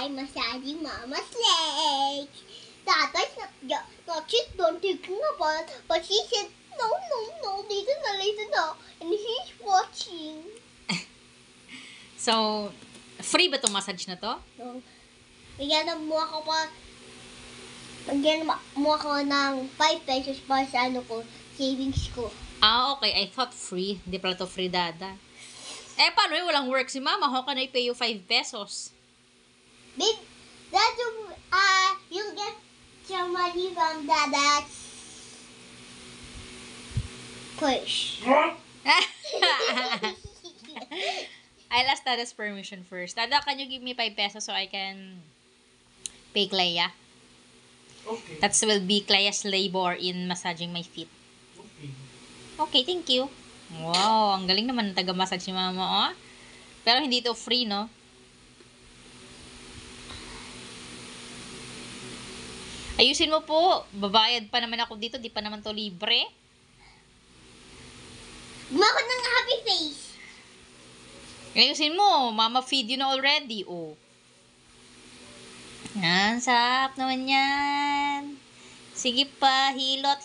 I'm massaging Mama's legs. Tata's not just don't thinking about it, but she said, no, listen na. And he's watching. So, free ba itong massage na to? No. Bigyan mo ako ng 5 pesos para sa savings ko. Ah, okay. I thought free. Hindi pala to free, Dada. Paano walang work si Mama? How can I pay you 5 pesos? Babe, you'll get some money from Dada's push. I'll ask Dada's permission first. Dada, can you give me 5 pesos so I can pay Clea? Okay. That will be Clea's labor in massaging my feet. Okay. Okay, thank you. Wow, ang galing naman ng taga-massage ni Mama, oh. Pero hindi to free, no? Ayusin mo po. Babayad pa naman ako dito. Di pa naman to libre. Gumawa ng happy face. Ayusin mo. Mama feed you na already, oh. Yan, sarap naman yan. Sige pa, hilot.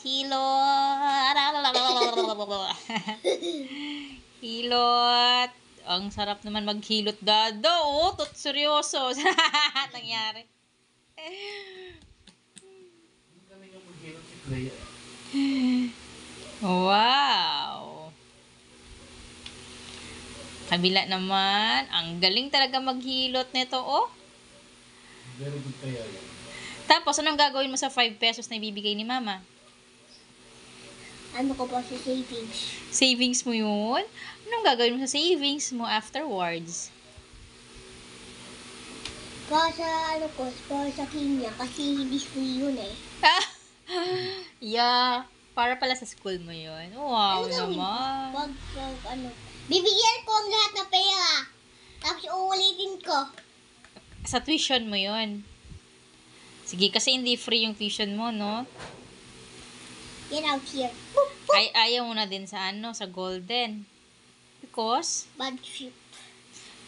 Hilot. Ang sarap naman maghilot, Dada. Oh, seryoso. Nangyari. Kami yung maghirap si Clea. Wow. Kabila naman. Ang galing talaga maghilot nito, oh. Very good kaya yan. Tapos, anong gagawin mo sa 5 pesos na ibibigay ni Mama? Ano ko pa sa savings? Savings mo yun? Anong gagawin mo sa savings mo afterwards? Para sa para sa kanya kasi hindi free yun eh. Yeah. Para pala sa school mo yun. Wow naman. Bibigyan ko ang lahat ng pera. Tapos uulitin ko. Sa tuition mo yun. Sige, kasi hindi free yung tuition mo, no? Get out here. Ayaw mo na din sa sa Golden. Because? Bad trip.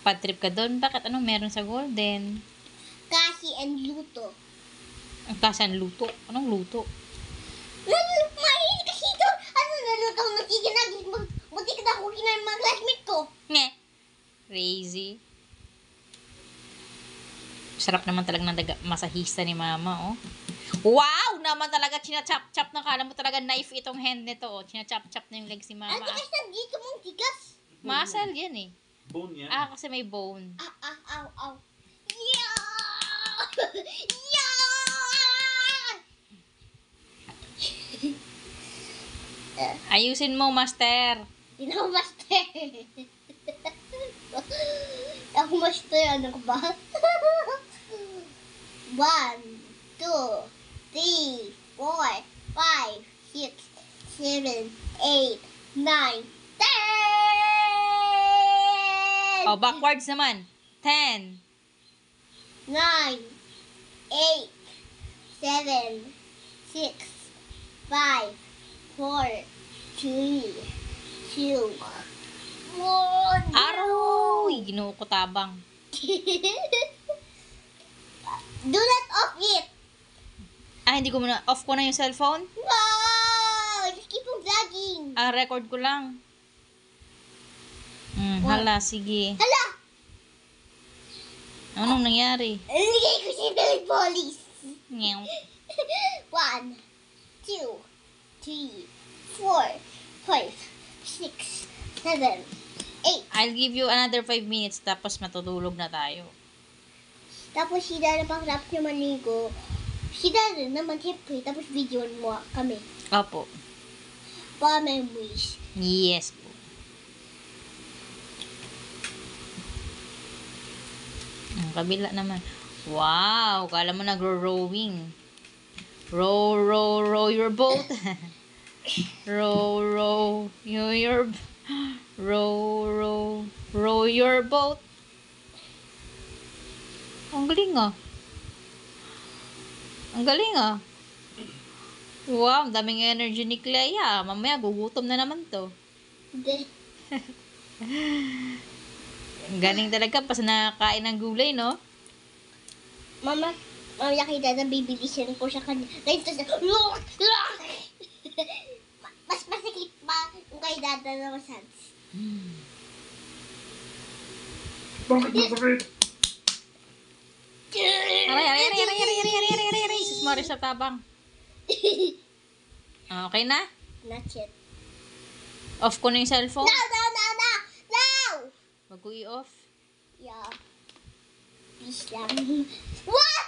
Bad trip ka doon. Bakit? Anong meron sa Golden? Kasi and luto. Ang kasan luto. Anong luto? Mahilig kasi ito. Naluto ng chicken nuggets. Buti ka na kukin ng mga classmate ko. Nge. Crazy. Sarap naman talaga ng masahista ni Mama, oh. Wow! Naman talaga, china-chop-chop na. Kala mo talaga knife itong hand nito, oh. China-chop-chop na yung legs ni Mama. Ang tigas na dito mong tigas. Muscle yan, eh. Bone yan? Kasi may bone. Ow. Yeah! Ayusin mo, Master. Ino, master. Ako master, ano ko ba? 1, 2, 3, 4, 5, 6, 7, 8, 9, 10! Oh, backwards naman. 10. 9, 8, 7, 6, 5, 4, 3, 2, 1. Araw! Ginoo ko tabang. Do not off it. Hindi ko muna. Off ko na yung cellphone. No! Just keep on vlogging. Record ko lang. Hala, sige. Hala! Anong nangyari? Nilagay ko si Billy Police. Ngew. 1, 2, 3, 4, 5, 6, 7, 8. I'll give you another 5 minutes tapos matutulog na tayo. Tapos si Dada pagkatapos niya maligo, si Dada naman siyempre, tapos video mo kami. Opo. Para memories. Yes po. Ang kabila naman. Wow! Kala mo nagro-rowing. Row your boat. row your row your boat. Ang galing ah. Ang galing ah. Wow, ang daming energy ni Clea. Mamaya gugutom na naman to. Hindi. Ang galing talaga pas nakakain ng gulay, no? Mamaya kay Dada, bibilisin ko siya kanina. Ganito siya. Mas masikip pa yung kay Dada na masads. Bakit masakit? Aray. Sus Mari sa tabang. Okay na? Not yet. Off ko na yung cellphone. No! Wag ko i-off. Yeah. Peace lang. What?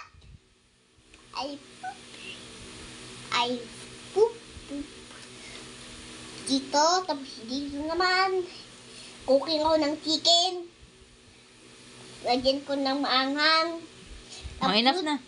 I poop. Dito, tapos dito naman. Cooking ako ng chicken. Lagyan ko ng maanghang. Oh, enough na.